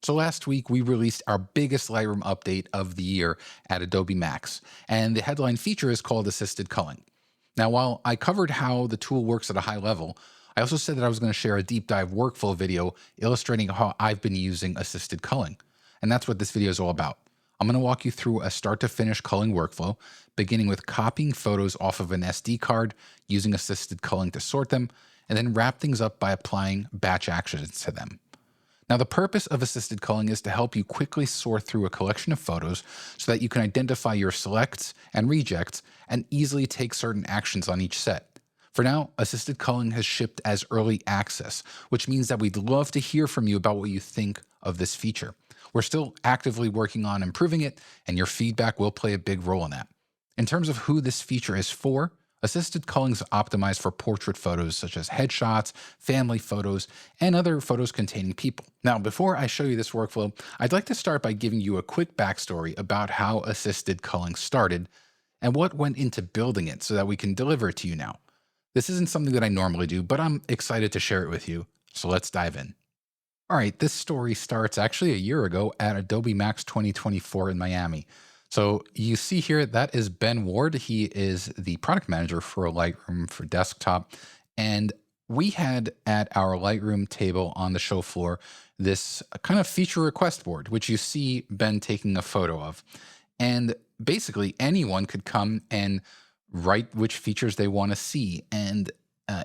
So last week, we released our biggest Lightroom update of the year at Adobe Max, and the headline feature is called Assisted Culling. Now, while I covered how the tool works at a high level, I also said that I was going to share a deep dive workflow video illustrating how I've been using Assisted Culling. And that's what this video is all about. I'm going to walk you through a start to finish culling workflow, beginning with copying photos off of an SD card, using Assisted Culling to sort them, and then wrap things up by applying batch actions to them. Now, the purpose of assisted culling is to help you quickly sort through a collection of photos so that you can identify your selects and rejects and easily take certain actions on each set. For now, assisted culling has shipped as early access, which means that we'd love to hear from you about what you think of this feature. We're still actively working on improving it, and your feedback will play a big role in that. In terms of who this feature is for, assisted culling is optimized for portrait photos such as headshots, family photos, and other photos containing people. Now, before I show you this workflow, I'd like to start by giving you a quick backstory about how assisted culling started and what went into building it so that we can deliver it to you now. This isn't something that I normally do, but I'm excited to share it with you. So let's dive in. All right, this story starts actually a year ago at Adobe Max 2024 in Miami. So you see here, that is Ben Ward. He is the product manager for Lightroom for desktop. And we had at our Lightroom table on the show floor this kind of feature request board, which you see Ben taking a photo of. And basically anyone could come and write which features they want to see. And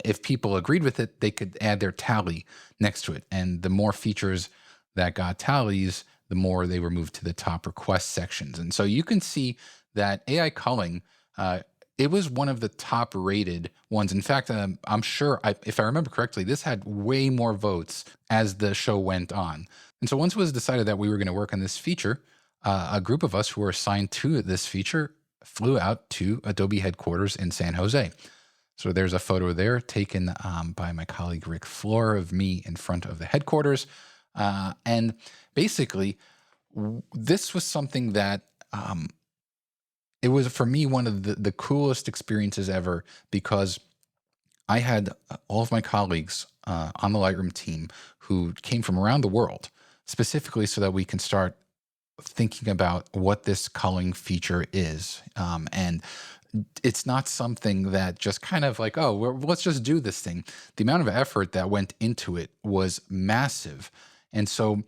if people agreed with it, they could add their tally next to it. And the more features that got tallies, the more they were moved to the top request sections. And so you can see that AI culling, it was one of the top rated ones. In fact, I'm sure, if I remember correctly, this had way more votes as the show went on. And so once it was decided that we were going to work on this feature, a group of us who were assigned to this feature flew out to Adobe headquarters in San Jose. So there's a photo there taken by my colleague Rick Floor of me in front of the headquarters. And basically, this was something that it was for me one of the coolest experiences ever, because I had all of my colleagues on the Lightroom team who came from around the world, specifically so that we can start thinking about what this culling feature is. And it's not something that just kind of like, oh, let's just do this thing. The amount of effort that went into it was massive. And so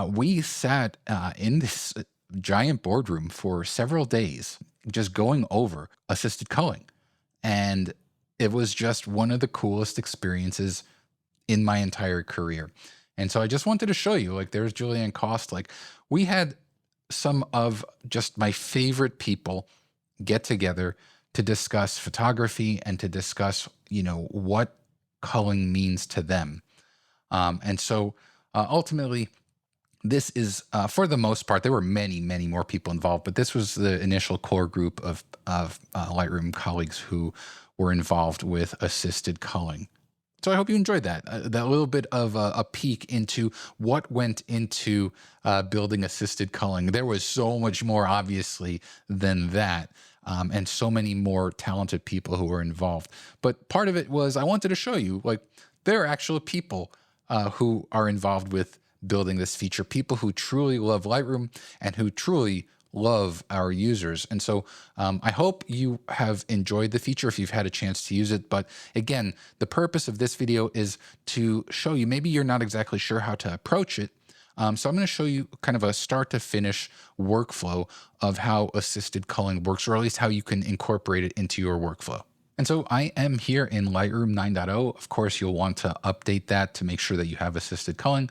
we sat in this giant boardroom for several days, just going over assisted culling. And it was just one of the coolest experiences in my entire career. And so I just wanted to show you, like, there's Julianne Cost. Like, we had some of just my favorite people get together to discuss photography and to discuss, what culling means to them. And so ultimately, this is, for the most part, there were many, many more people involved, but this was the initial core group of Lightroom colleagues who were involved with assisted culling. So I hope you enjoyed that little bit of a peek into what went into building assisted culling. There was so much more, obviously, than that. And so many more talented people who were involved. But part of it was I wanted to show you, like, there are actual people who are involved with building this feature, people who truly love Lightroom and who truly love our users. And so I hope you have enjoyed the feature if you've had a chance to use it. But again, the purpose of this video is to show you, maybe you're not exactly sure how to approach it. So I'm going to show you kind of a start to finish workflow of how assisted culling works, or at least how you can incorporate it into your workflow. And so I am here in Lightroom 9.0. Of course, you'll want to update that to make sure that you have assisted culling.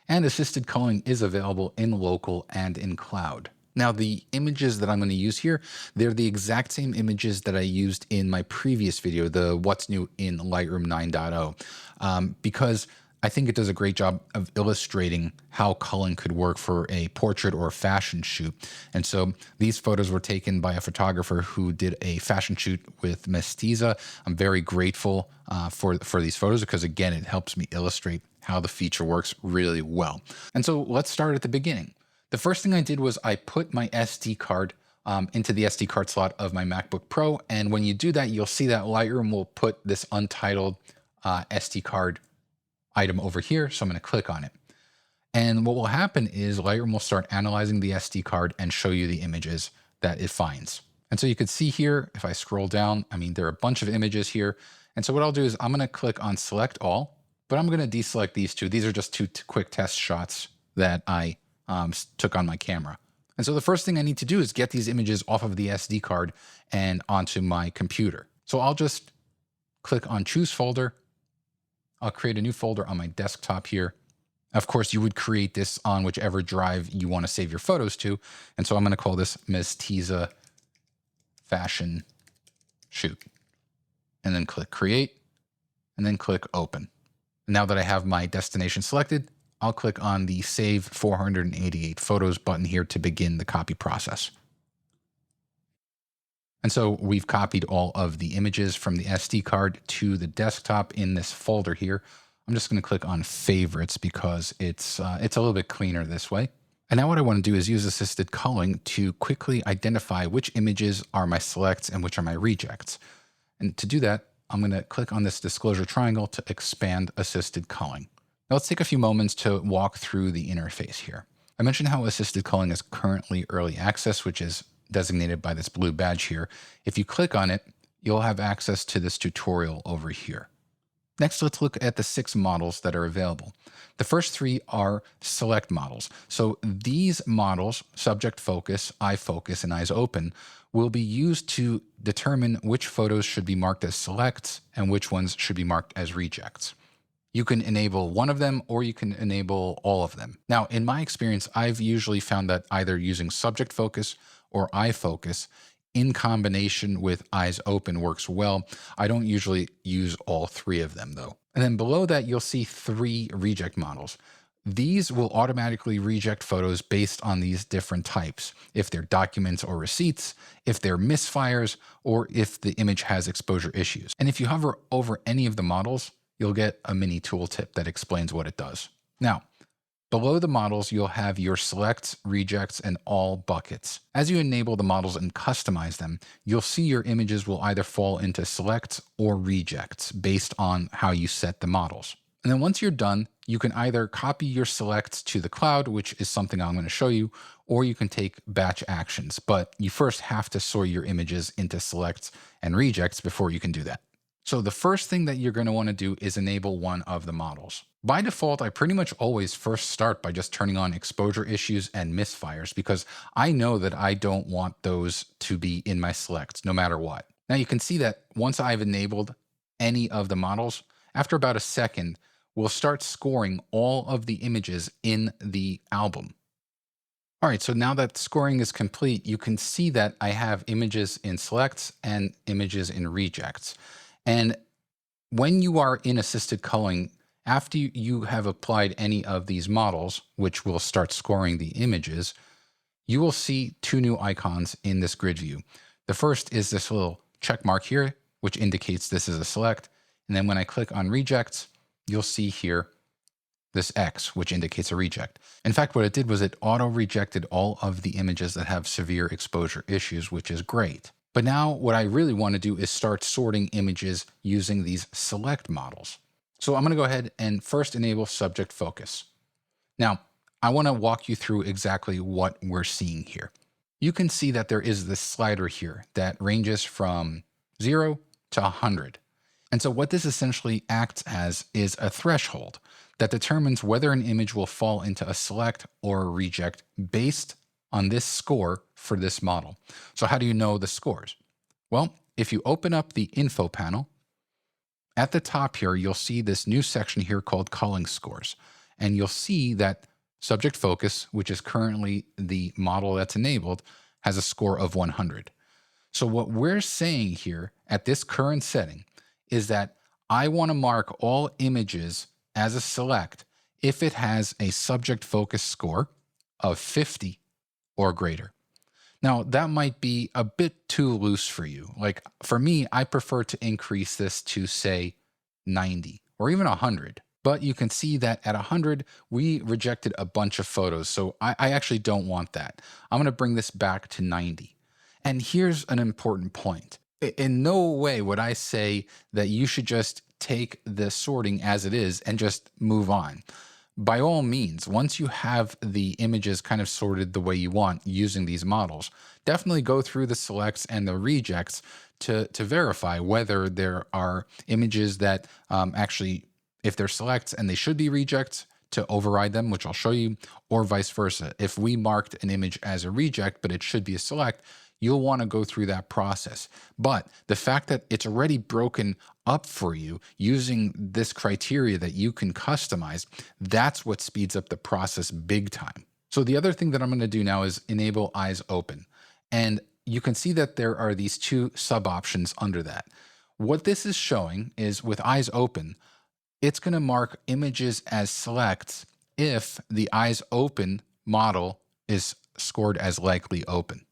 And assisted culling is available in local and in cloud. Now, the images that I'm going to use here, they're the exact same images that I used in my previous video, the What's New in Lightroom 9.0, because I think it does a great job of illustrating how culling could work for a portrait or a fashion shoot. And so these photos were taken by a photographer who did a fashion shoot with Mestiza. I'm very grateful for these photos because, again, it helps me illustrate how the feature works really well. And so let's start at the beginning. The first thing I did was I put my SD card into the SD card slot of my MacBook Pro. And when you do that, you'll see that Lightroom will put this untitled SD card item over here. So I'm going to click on it. And what will happen is Lightroom will start analyzing the SD card and show you the images that it finds. And so you can see here, if I scroll down, I mean, there are a bunch of images here. And so what I'll do is I'm going to click on select all, but I'm going to deselect these two. These are just two quick test shots that I took on my camera. And so the first thing I need to do is get these images off of the SD card and onto my computer. So I'll just click on choose folder. I'll create a new folder on my desktop here. Of course, you would create this on whichever drive you want to save your photos to. And so I'm going to call this Ms. Tiza Fashion Shoot. And then click create, and then click open. Now that I have my destination selected, I'll click on the Save 488 Photos button here to begin the copy process. And so we've copied all of the images from the SD card to the desktop in this folder here. I'm just going to click on favorites because it's a little bit cleaner this way. And now what I want to do is use assisted culling to quickly identify which images are my selects and which are my rejects. And to do that, I'm going to click on this disclosure triangle to expand assisted culling. Now let's take a few moments to walk through the interface here. I mentioned how assisted culling is currently early access, which is designated by this blue badge here. If you click on it, you'll have access to this tutorial over here. Next, let's look at the 6 models that are available. The first 3 are select models. So these models, subject focus, eye focus, and eyes open, will be used to determine which photos should be marked as selects and which ones should be marked as rejects. You can enable one of them or you can enable all of them. Now, in my experience, I've usually found that either using subject focus or eye focus in combination with eyes open works well. I don't usually use all 3 of them though. And then below that, you'll see 3 reject models. These will automatically reject photos based on these different types. If they're documents or receipts, if they're misfires, or if the image has exposure issues. And if you hover over any of the models, you'll get a mini tooltip that explains what it does. Now, below the models, you'll have your selects, rejects, and all buckets. As you enable the models and customize them, you'll see your images will either fall into selects or rejects based on how you set the models. And then once you're done, you can either copy your selects to the cloud, which is something I'm going to show you, or you can take batch actions. But you first have to sort your images into selects and rejects before you can do that. So the first thing that you're going to want to do is enable one of the models. By default, I pretty much always first start by just turning on exposure issues and misfires because I know that I don't want those to be in my selects no matter what. Now you can see that once I've enabled any of the models, after about a second, we'll start scoring all of the images in the album. All right, so now that scoring is complete, you can see that I have images in selects and images in rejects. And when you are in assisted culling, after you have applied any of these models, which will start scoring the images, you will see 2 new icons in this grid view. The first is this little check mark here, which indicates this is a select. And then when I click on rejects, you'll see here this X, which indicates a reject. In fact, what it did was it auto-rejected all of the images that have severe exposure issues, which is great. But now what I really want to do is start sorting images using these select models. So I'm going to go ahead and first enable subject focus. Now, I want to walk you through exactly what we're seeing here. You can see that there is this slider here that ranges from 0 to 100. And so what this essentially acts as is a threshold that determines whether an image will fall into a select or a reject based on this score for this model. So how do you know the scores? Well, if you open up the info panel, at the top here, you'll see this new section here called culling scores. And you'll see that subject focus, which is currently the model that's enabled, has a score of 100. So what we're saying here at this current setting is that I want to mark all images as a select if it has a subject focus score of 50 or greater. Now, that might be a bit too loose for you. Like for me, I prefer to increase this to say 90 or even 100. But you can see that at 100, we rejected a bunch of photos. So I actually don't want that. I'm going to bring this back to 90. And here's an important point. In no way would I say that you should just take the sorting as it is and just move on. by all means, once you have the images kind of sorted the way you want using these models, definitely go through the selects and the rejects to verify whether there are images that actually, if they're selects and they should be rejects, to override them, which I'll show you, or vice versa. If we marked an image as a reject, but it should be a select, you'll want to go through that process. But the fact that it's already broken up for you using this criteria that you can customize, that's what speeds up the process big time. So the other thing that I'm going to do now is enable eyes open. And you can see that there are these two sub options under that. What this is showing is with eyes open, it's going to mark images as selects if the eyes open model is scored as likely open.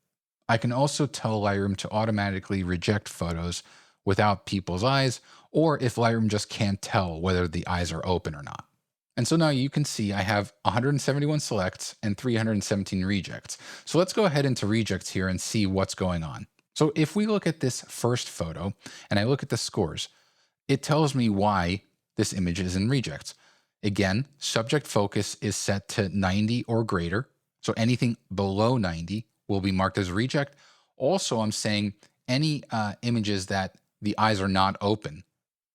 I can also tell Lightroom to automatically reject photos without people's eyes, or if Lightroom just can't tell whether the eyes are open or not. And so now you can see I have 171 selects and 317 rejects. So let's go ahead into rejects here and see what's going on. So if we look at this first photo and I look at the scores, it tells me why this image is in rejects. Again, subject focus is set to 90 or greater. So anything below 90 will be marked as a reject. Also, I'm saying any images that the eyes are not open,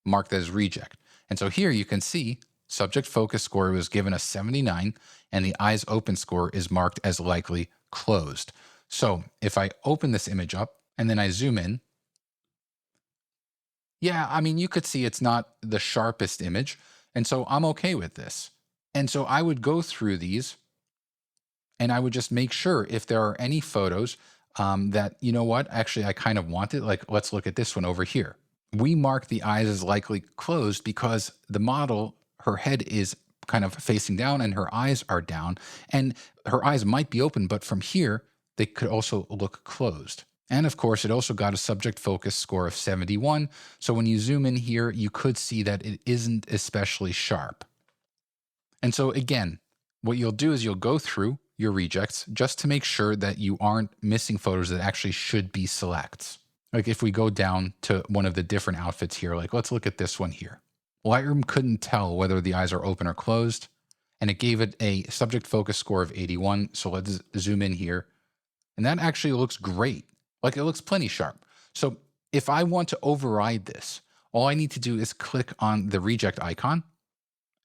marked as reject. And so here you can see subject focus score was given a 79 and the eyes open score is marked as likely closed. So if I open this image up and then I zoom in, yeah, I mean, you could see it's not the sharpest image. And so I'm okay with this. And so I would go through these and I would just make sure if there are any photos that, you know what, actually, I kind of want it. Like, let's look at this one over here. We mark the eyes as likely closed because the model, her head is kind of facing down and her eyes are down. And her eyes might be open, but from here, they could also look closed. And of course, it also got a subject focus score of 71. So when you zoom in here, you could see that it isn't especially sharp. And so again, what you'll do is you'll go through your rejects just to make sure that you aren't missing photos that actually should be selects. Like if we go down to one of the different outfits here, like let's look at this one here. Lightroom couldn't tell whether the eyes are open or closed, and it gave it a subject focus score of 81. So let's zoom in here. And that actually looks great. Like it looks plenty sharp. So if I want to override this, all I need to do is click on the reject icon,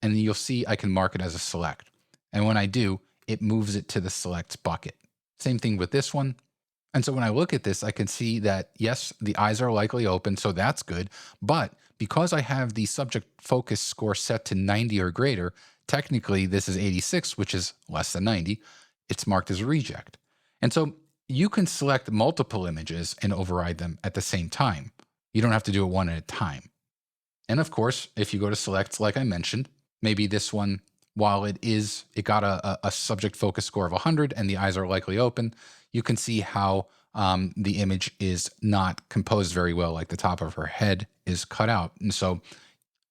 and then you'll see I can mark it as a select. And when I do, it moves it to the selects bucket. Same thing with this one. And so when I look at this, I can see that, yes, the eyes are likely open, so that's good. But because I have the subject focus score set to 90 or greater, technically this is 86, which is less than 90. It's marked as a reject. And so you can select multiple images and override them at the same time. You don't have to do it one at a time. And of course, if you go to selects, like I mentioned, maybe this one, while it got a subject focus score of 100 and the eyes are likely open, you can see how the image is not composed very well, like the top of her head is cut out. And so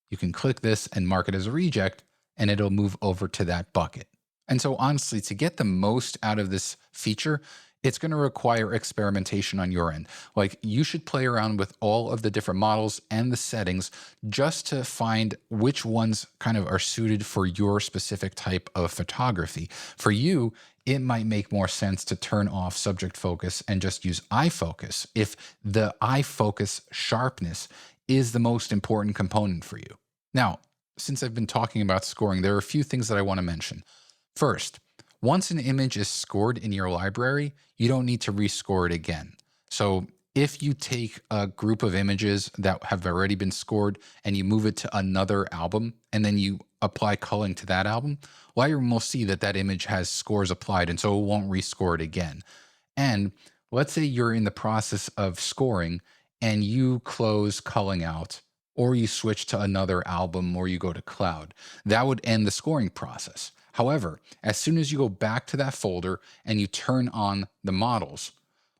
you can click this and mark it as a reject, and it'll move over to that bucket. And so honestly, to get the most out of this feature, it's going to require experimentation on your end. Like you should play around with all of the different models and the settings just to find which ones kind of are suited for your specific type of photography. For you, it might make more sense to turn off subject focus and just use eye focus if the eye focus sharpness is the most important component for you. Now, since I've been talking about scoring, there are a few things that I want to mention. First, once an image is scored in your library, you don't need to rescore it again. So if you take a group of images that have already been scored and you move it to another album and then you apply culling to that album, Lightroom will see that that image has scores applied and so it won't rescore it again. And let's say you're in the process of scoring and you close culling out, or you switch to another album, or you go to cloud. That would end the scoring process. However, as soon as you go back to that folder and you turn on the models,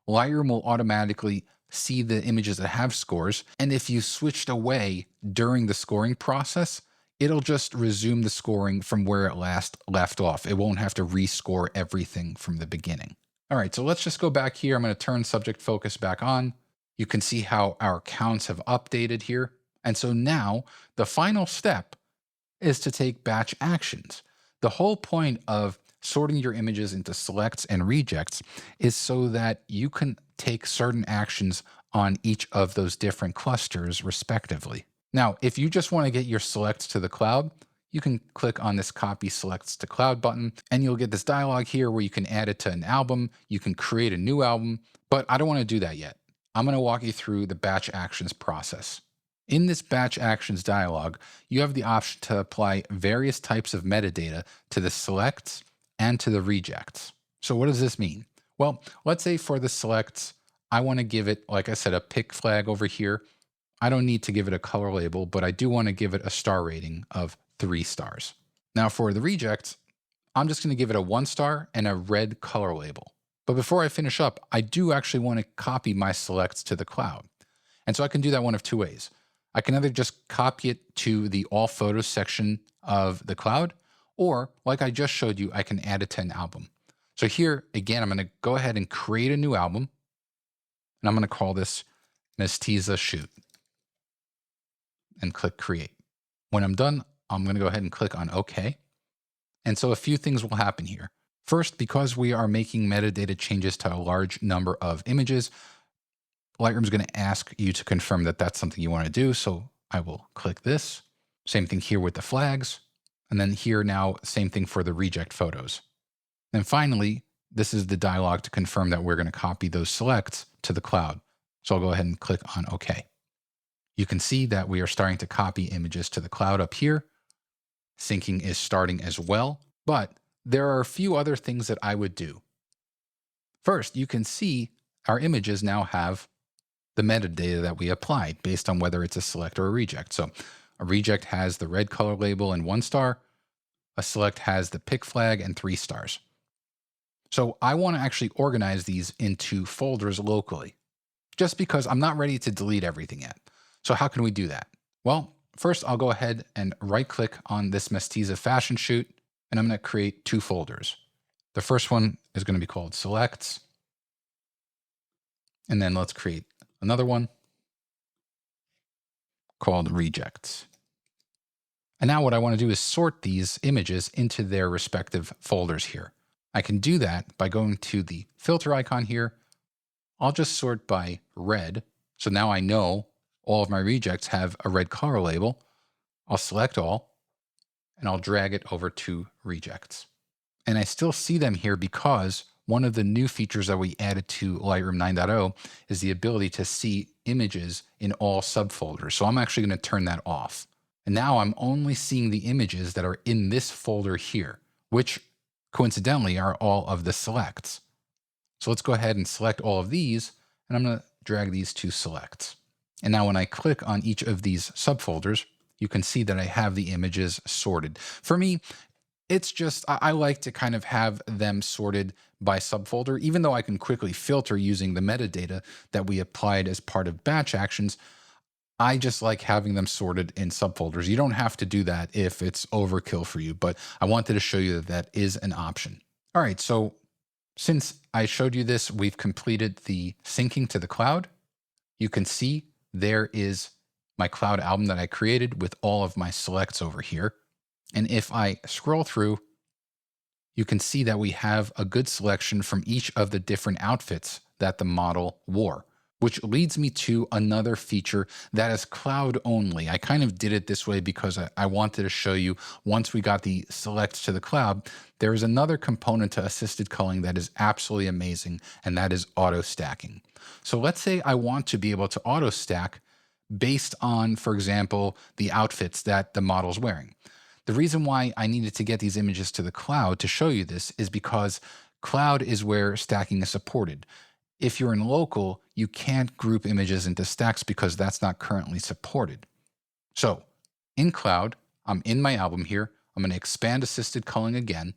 Lightroom will automatically see the images that have scores. And if you switched away during the scoring process, it'll just resume the scoring from where it last left off. It won't have to rescore everything from the beginning. All right, so let's just go back here. I'm going to turn subject focus back on. You can see how our counts have updated here. And so now the final step is to take batch actions. The whole point of sorting your images into selects and rejects is so that you can take certain actions on each of those different clusters respectively. Now, if you just want to get your selects to the cloud, you can click on this copy selects to cloud button and you'll get this dialog here where you can add it to an album. You can create a new album, but I don't want to do that yet. I'm going to walk you through the batch actions process. In this batch actions dialog, you have the option to apply various types of metadata to the selects and to the rejects. So what does this mean? Well, let's say for the selects, I want to give it, like I said, a pick flag over here. I don't need to give it a color label, but I do want to give it a star rating of 3 stars. Now for the rejects, I'm just going to give it a 1 star and a red color label. But before I finish up, I do actually want to copy my selects to the cloud. And so I can do that one of 2 ways. I can either just copy it to the all photos section of the cloud, or like I just showed you, I can add it to an album. So here, again, I'm going to go ahead and create a new album. And I'm going to call this Mestiza Shoot and click create. When I'm done, I'm going to go ahead and click on OK. And so a few things will happen here. First, because we are making metadata changes to a large number of images, Lightroom's going to ask you to confirm that that's something you want to do. So I will click this. Same thing here with the flags. And then here now, same thing for the reject photos. And finally, this is the dialog to confirm that we're going to copy those selects to the cloud. So I'll go ahead and click on OK. You can see that we are starting to copy images to the cloud up here. Syncing is starting as well, but there are a few other things that I would do. First, you can see our images now have the metadata that we applied based on whether it's a select or a reject. So a reject has the red color label and 1 star. A select has the pick flag and 3 stars. So I want to actually organize these into folders locally, just because I'm not ready to delete everything yet. So how can we do that? Well, first I'll go ahead and right click on this Mestiza fashion shoot, and I'm going to create 2 folders. The first one is going to be called selects. And then let's create another one called rejects. And now what I want to do is sort these images into their respective folders here. I can do that by going to the filter icon here. I'll just sort by red. So now I know all of my rejects have a red color label. I'll select all and I'll drag it over to rejects. And I still see them here because one of the new features that we added to Lightroom 9.0 is the ability to see images in all subfolders. So I'm actually going to turn that off. And now I'm only seeing the images that are in this folder here, which coincidentally are all of the selects. So let's go ahead and select all of these, and I'm going to drag these to selects. And now when I click on each of these subfolders, you can see that I have the images sorted. For me, it's just, I like to kind of have them sorted by subfolder, even though I can quickly filter using the metadata that we applied as part of batch actions. I just like having them sorted in subfolders. You don't have to do that if it's overkill for you, but I wanted to show you that that is an option. All right, so since I showed you this, we've completed the syncing to the cloud. You can see there is my cloud album that I created with all of my selects over here. And if I scroll through, you can see that we have a good selection from each of the different outfits that the model wore, which leads me to another feature that is cloud only. I kind of did it this way because I wanted to show you once we got the selects to the cloud, there is another component to assisted culling that is absolutely amazing, and that is auto stacking. So let's say I want to be able to auto stack based on, for example, the outfits that the model's wearing. The reason why I needed to get these images to the cloud to show you this is because cloud is where stacking is supported. If you're in local, you can't group images into stacks because that's not currently supported. So in cloud, I'm in my album here. I'm going to expand assisted culling again.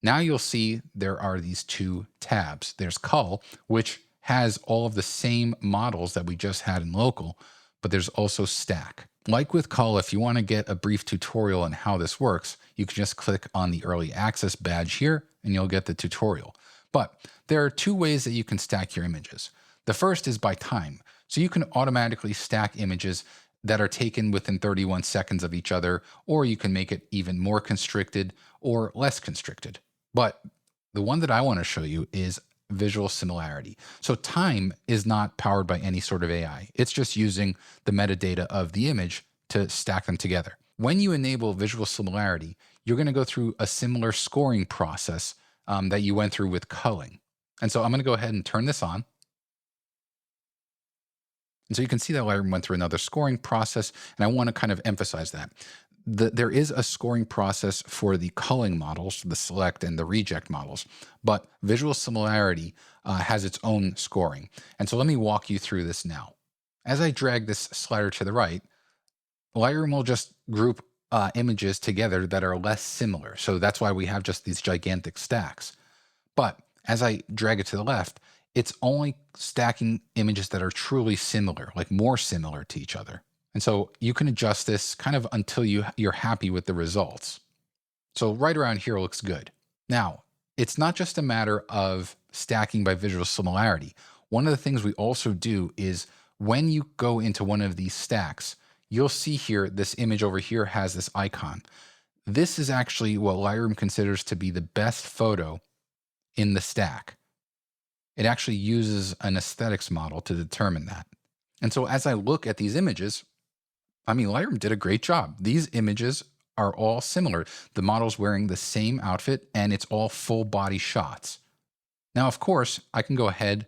Now you'll see there are these 2 tabs. There's cull, which has all of the same models that we just had in local, but there's also stack. Like with cull, if you want to get a brief tutorial on how this works, you can just click on the early access badge here and you'll get the tutorial. But there are 2 ways that you can stack your images. The first is by time. So you can automatically stack images that are taken within 31 seconds of each other, or you can make it even more constricted or less constricted. But the one that I want to show you is visual similarity. So time is not powered by any sort of AI. It's just using the metadata of the image to stack them together. When you enable visual similarity, you're going to go through a similar scoring process that you went through with culling. And so I'm going to go ahead and turn this on. And so you can see that Lightroom went through another scoring process, and I want to kind of emphasize that. There is a scoring process for the culling models, the select and the reject models, but visual similarity has its own scoring. And so let me walk you through this now. As I drag this slider to the right, Lightroom will just group images together that are less similar. So that's why we have just these gigantic stacks. But as I drag it to the left, it's only stacking images that are truly similar, like more similar to each other. And so you can adjust this kind of until you're happy with the results. So right around here looks good. Now, it's not just a matter of stacking by visual similarity. One of the things we also do is when you go into one of these stacks, you'll see here, this image over here has this icon. This is actually what Lightroom considers to be the best photo in the stack. It actually uses an aesthetics model to determine that. And so as I look at these images, I mean, Lightroom did a great job. These images are all similar. The model's wearing the same outfit and it's all full body shots. Now, of course, I can go ahead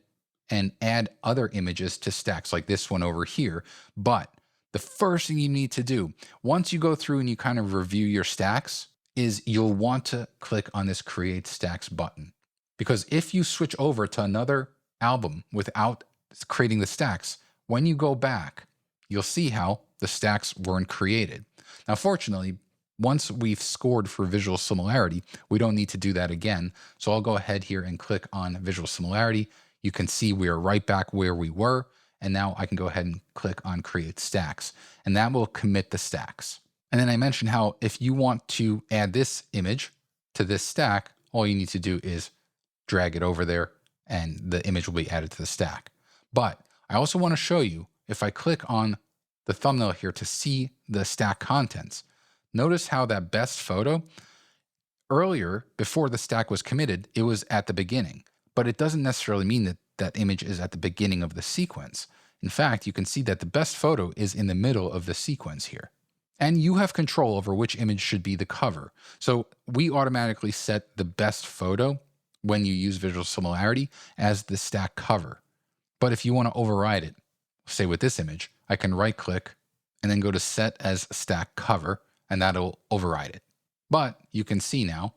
and add other images to stacks like this one over here. But the first thing you need to do, once you go through and you kind of review your stacks, is you'll want to click on this Create Stacks button. Because if you switch over to another album without creating the stacks, when you go back, you'll see how the stacks weren't created. Now, fortunately, once we've scored for visual similarity, we don't need to do that again. So I'll go ahead here and click on visual similarity. You can see we are right back where we were. And now I can go ahead and click on Create Stacks, and that will commit the stacks. And then I mentioned how if you want to add this image to this stack, all you need to do is drag it over there and the image will be added to the stack. But I also want to show you, if I click on the thumbnail here to see the stack contents, notice how that best photo earlier, before the stack was committed, it was at the beginning, but it doesn't necessarily mean that that image is at the beginning of the sequence. In fact, you can see that the best photo is in the middle of the sequence here. And you have control over which image should be the cover. So we automatically set the best photo when you use visual similarity as the stack cover. But if you want to override it, say with this image, I can right click and then go to set as stack cover, and that'll override it. But you can see now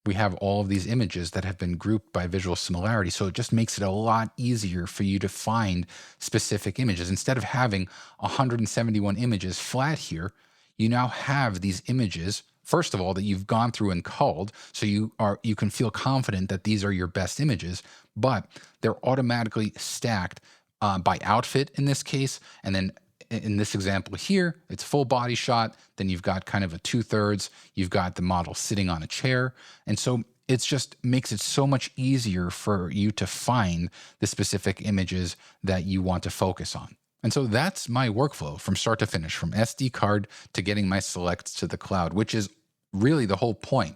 we have all of these images that have been grouped by visual similarity. So it just makes it a lot easier for you to find specific images. Instead of having 171 images flat here, you now have these images, first of all, that you've gone through and culled. So you can feel confident that these are your best images, but they're automatically stacked by outfit in this case. And then in this example here, it's full body shot. Then you've got kind of a 2/3. You've got the model sitting on a chair. And so it just makes it so much easier for you to find the specific images that you want to focus on. And so that's my workflow from start to finish, from SD card to getting my selects to the cloud, which is really the whole point.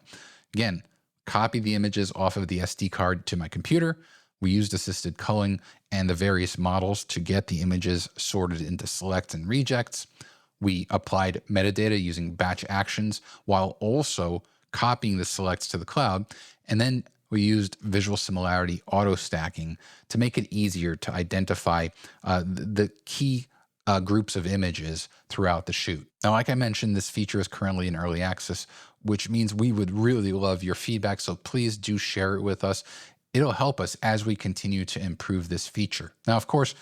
Again, copy the images off of the SD card to my computer. We used assisted culling and the various models to get the images sorted into selects and rejects. We applied metadata using batch actions while also copying the selects to the cloud. And then we used visual similarity auto stacking to make it easier to identify the key groups of images throughout the shoot. Now, like I mentioned, this feature is currently in early access, which means we would really love your feedback. So please do share it with us. It'll help us as we continue to improve this feature. Now, of course,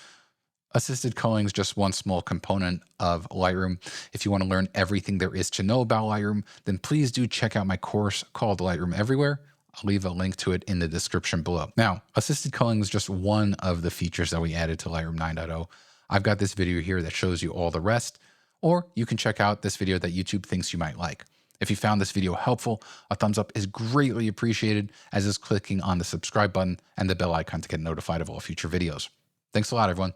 assisted culling is just one small component of Lightroom. If you want to learn everything there is to know about Lightroom, then please do check out my course called Lightroom Everywhere. I'll leave a link to it in the description below. Now, assisted culling is just one of the features that we added to Lightroom 9.0. I've got this video here that shows you all the rest, or you can check out this video that YouTube thinks you might like. If you found this video helpful, a thumbs up is greatly appreciated, as is clicking on the subscribe button and the bell icon to get notified of all future videos. Thanks a lot, everyone.